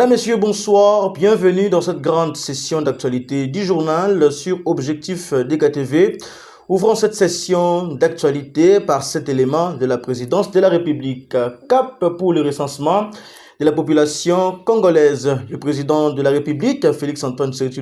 Mesdames, Messieurs, bonsoir. Bienvenue dans cette grande session d'actualité du journal sur Objectif DKTV. Ouvrons cette session d'actualité par cet élément de la présidence de la République. Cap pour le recensement de la population congolaise. Le président de la République, Félix-Antoine Tshisekedi,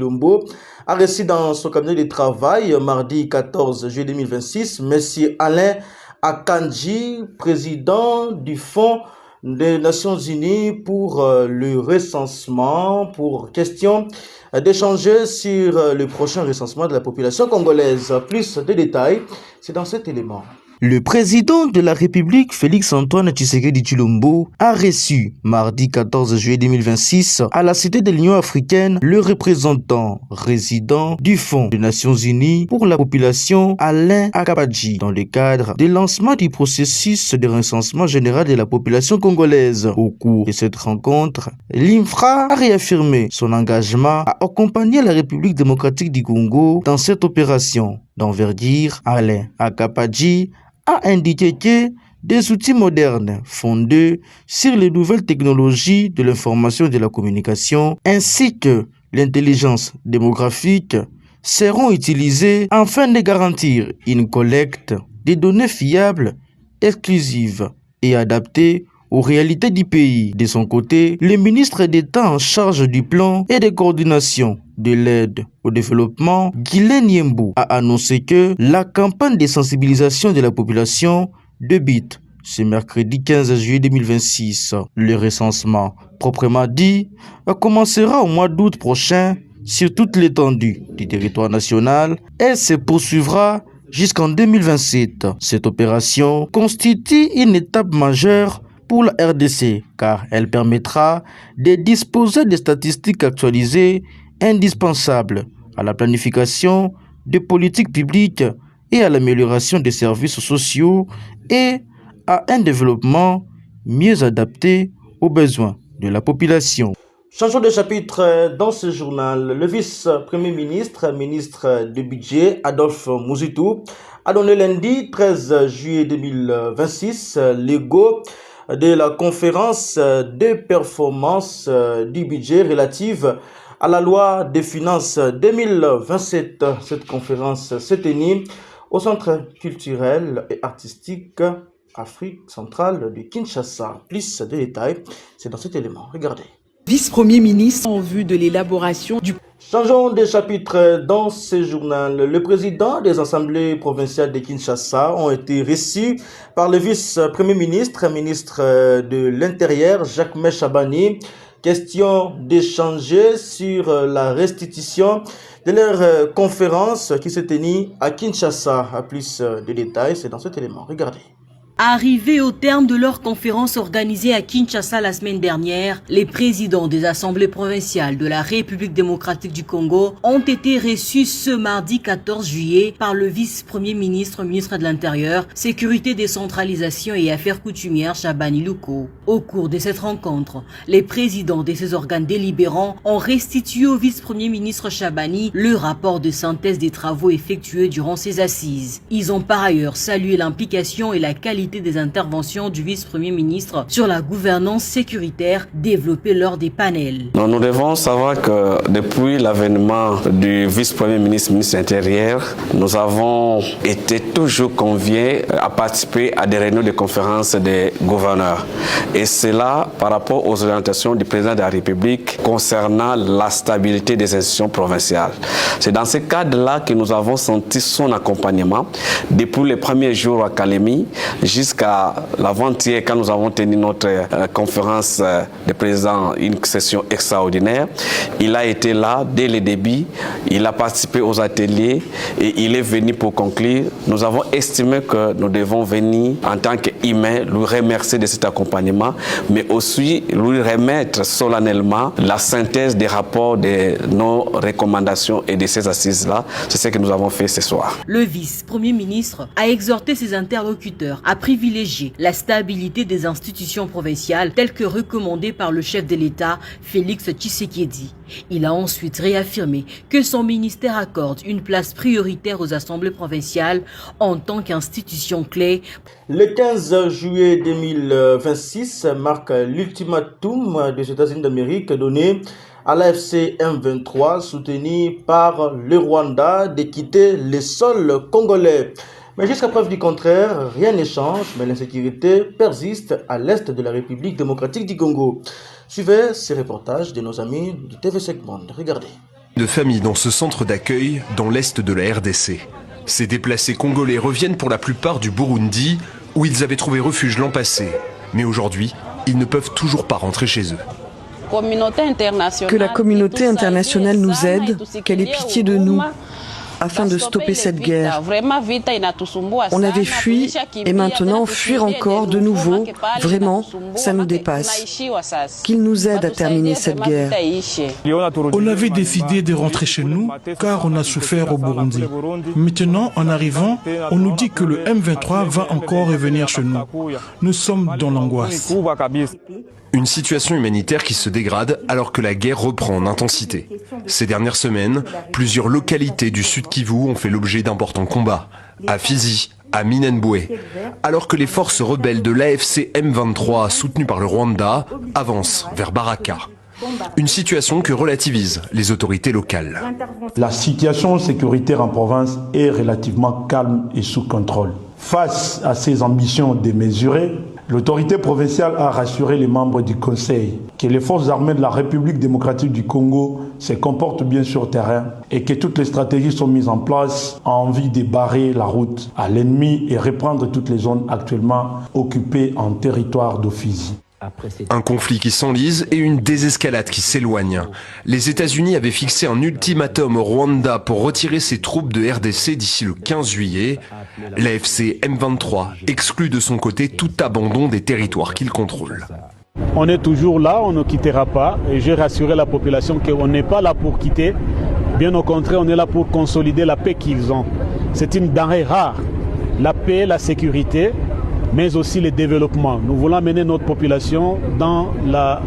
a reçu dans son cabinet de travail mardi 14 juillet 2026 M. Alain Akanji, président du Fonds des Nations Unies pour le recensement, pour question d'échanger sur le prochain recensement de la population congolaise. Plus de détails, c'est dans cet élément. Le président de la République, Félix-Antoine Tshisekedi Tshilombo, a reçu mardi 14 juillet 2026 à la Cité de l'Union africaine le représentant résident du Fonds des Nations Unies pour la population, Alain Akanji, dans le cadre du lancement du processus de recensement général de la population congolaise. Au cours de cette rencontre, l'INFRA a réaffirmé son engagement à accompagner la République démocratique du Congo dans cette opération d'envergure. Alain Akanji a indiqué que des outils modernes fondés sur les nouvelles technologies de l'information et de la communication ainsi que l'intelligence démographique seront utilisés afin de garantir une collecte des données fiables, exclusives et adaptées aux réalités du pays. De son côté, le ministre d'État en charge du plan et de coordination de l'aide au développement, Guylaine Yembo, a annoncé que la campagne de sensibilisation de la population débute ce mercredi 15 juillet 2026. Le recensement, proprement dit, commencera au mois d'août prochain sur toute l'étendue du territoire national et se poursuivra jusqu'en 2027. Cette opération constitue une étape majeure pour la RDC car elle permettra de disposer de statistiques actualisées indispensables à la planification des politiques publiques et à l'amélioration des services sociaux et à un développement mieux adapté aux besoins de la population. Changeons de chapitre dans ce journal. Le vice-premier ministre, ministre du budget, Adolphe Mouzitou, a donné lundi 13 juillet 2026 le go de la conférence de performance du budget relative à la loi des finances 2027. Cette conférence s'est tenue au Centre culturel et artistique Afrique centrale de Kinshasa. Plus de détails, c'est dans cet élément. Regardez. Vice-premier ministre en vue de l'élaboration du... Changeons de chapitre dans ce journal. Le président des assemblées provinciales de Kinshasa ont été reçus par le vice-premier ministre, ministre de l'Intérieur, Jacques Chabani. Question d'échanger sur la restitution de leur conférence qui s'est tenue à Kinshasa. À plus de détails, c'est dans cet élément. Regardez. Arrivés au terme de leur conférence organisée à Kinshasa la semaine dernière, les présidents des assemblées provinciales de la République démocratique du Congo ont été reçus ce mardi 14 juillet par le vice-premier ministre, ministre de l'Intérieur, Sécurité, décentralisation et affaires coutumières Chabani Louko. Au cours de cette rencontre, les présidents de ces organes délibérants ont restitué au vice-premier ministre Chabani le rapport de synthèse des travaux effectués durant ces assises. Ils ont par ailleurs salué l'implication et la qualité des interventions du vice-premier ministre sur la gouvernance sécuritaire développée lors des panels. Nous devons savoir que depuis l'avènement du vice-premier ministre, ministre intérieur, nous avons été toujours conviés à participer à des réunions de conférences des gouverneurs. Et cela par rapport aux orientations du président de la République concernant la stabilité des institutions provinciales. C'est dans ce cadre-là que nous avons senti son accompagnement depuis les premiers jours à Kalemi jusqu'à l'avant-hier, quand nous avons tenu notre conférence de président, une session extraordinaire. Il a été là dès le début, il a participé aux ateliers et il est venu pour conclure. Nous avons estimé que nous devons venir en tant qu'humains, lui remercier de cet accompagnement, mais aussi lui remettre solennellement la synthèse des rapports de nos recommandations et de ces assises-là. C'est ce que nous avons fait ce soir. Le vice-premier ministre a exhorté ses interlocuteurs à privilégier la stabilité des institutions provinciales telles que recommandées par le chef de l'État, Félix Tshisekedi. Il a ensuite réaffirmé que son ministère accorde une place prioritaire aux assemblées provinciales en tant qu'institution clé. Le 15 juillet 2026 marque l'ultimatum des États-Unis d'Amérique donné à l'AFC M23 soutenu par le Rwanda de quitter les sols congolais. Mais jusqu'à preuve du contraire, rien ne change, mais l'insécurité persiste à l'est de la République démocratique du Congo. Suivez ces reportages de nos amis du TV5 Monde. Regardez. De familles dans ce centre d'accueil dans l'est de la RDC. Ces déplacés congolais reviennent pour la plupart du Burundi, où ils avaient trouvé refuge l'an passé. Mais aujourd'hui, ils ne peuvent toujours pas rentrer chez eux. Que la communauté internationale nous aide, qu'elle ait pitié de nous, afin de stopper cette guerre. On avait fui et maintenant fuir encore de nouveau, vraiment, ça nous dépasse. Qu'ils nous aident à terminer cette guerre. On avait décidé de rentrer chez nous car on a souffert au Burundi. Maintenant, en arrivant, on nous dit que le M23 va encore revenir chez nous. Nous sommes dans l'angoisse. Une situation humanitaire qui se dégrade alors que la guerre reprend en intensité. Ces dernières semaines, plusieurs localités du sud Kivu ont fait l'objet d'importants combats. À Fizi, à Minembwe, alors que les forces rebelles de l'AFC M23, soutenues par le Rwanda, avancent vers Baraka. Une situation que relativisent les autorités locales. La situation sécuritaire en province est relativement calme et sous contrôle. Face à ces ambitions démesurées, l'autorité provinciale a rassuré les membres du Conseil que les forces armées de la République démocratique du Congo se comportent bien sur terrain et que toutes les stratégies sont mises en place en vue de barrer la route à l'ennemi et reprendre toutes les zones actuellement occupées en territoire d'Fizi. Un conflit qui s'enlise et une désescalade qui s'éloigne. Les États-Unis avaient fixé un ultimatum au Rwanda pour retirer ses troupes de RDC d'ici le 15 juillet. L'AFC M23 exclut de son côté tout abandon des territoires qu'il contrôle. On est toujours là, on ne quittera pas et j'ai rassuré la population qu'on n'est pas là pour quitter. Bien au contraire, on est là pour consolider la paix qu'ils ont. C'est une denrée rare. La paix, la sécurité, mais aussi le développement. Nous voulons amener notre population dans la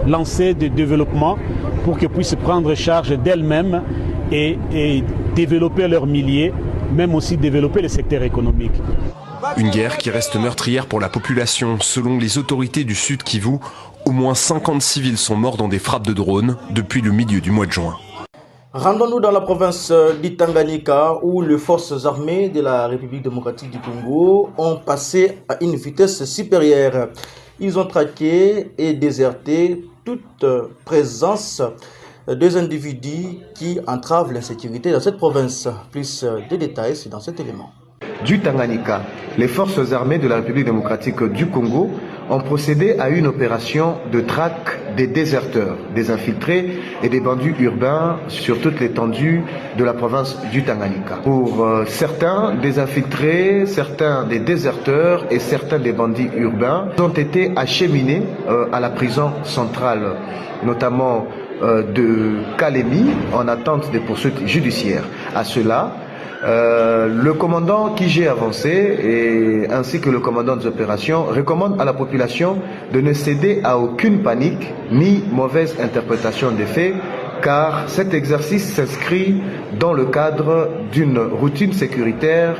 lancée de développement pour qu'elle puisse prendre charge d'elle-même et développer leur milieu, même aussi développer le secteur économique. Une guerre qui reste meurtrière pour la population. Selon les autorités du Sud Kivu, au moins 50 civils sont morts dans des frappes de drones depuis le milieu du mois de juin. Rendons-nous dans la province du Tanganyika où les forces armées de la République démocratique du Congo ont passé à une vitesse supérieure. Ils ont traqué et déserté toute présence des individus qui entravent l'insécurité dans cette province. Plus de détails, c'est dans cet élément. Du Tanganyika, les forces armées de la République démocratique du Congo ont procédé à une opération de traque des déserteurs, des infiltrés et des bandits urbains sur toute l'étendue de la province du Tanganyika. Pour certains des infiltrés, certains des déserteurs et certains des bandits urbains ont été acheminés à la prison centrale, notamment de Kalemi, en attente des poursuites judiciaires. À cela, le commandant qui j'ai avancé ainsi que le commandant des opérations recommandent à la population de ne céder à aucune panique ni mauvaise interprétation des faits car cet exercice s'inscrit dans le cadre d'une routine sécuritaire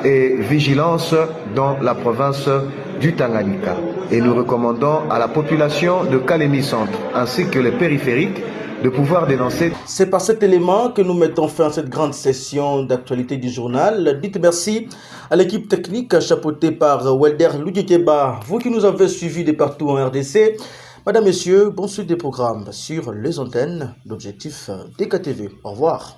et vigilance dans la province du Tanganyika. Et nous recommandons à la population de Kalemi Centre ainsi que les périphériques de pouvoir dénoncer. C'est par cet élément que nous mettons fin à cette grande session d'actualité du journal. Dites merci à l'équipe technique chapeautée par Welder Loudjekeba. Vous qui nous avez suivis de partout en RDC, Madame, Messieurs, bonne suite des programmes sur les antennes d'Objectif DKTV. Au revoir.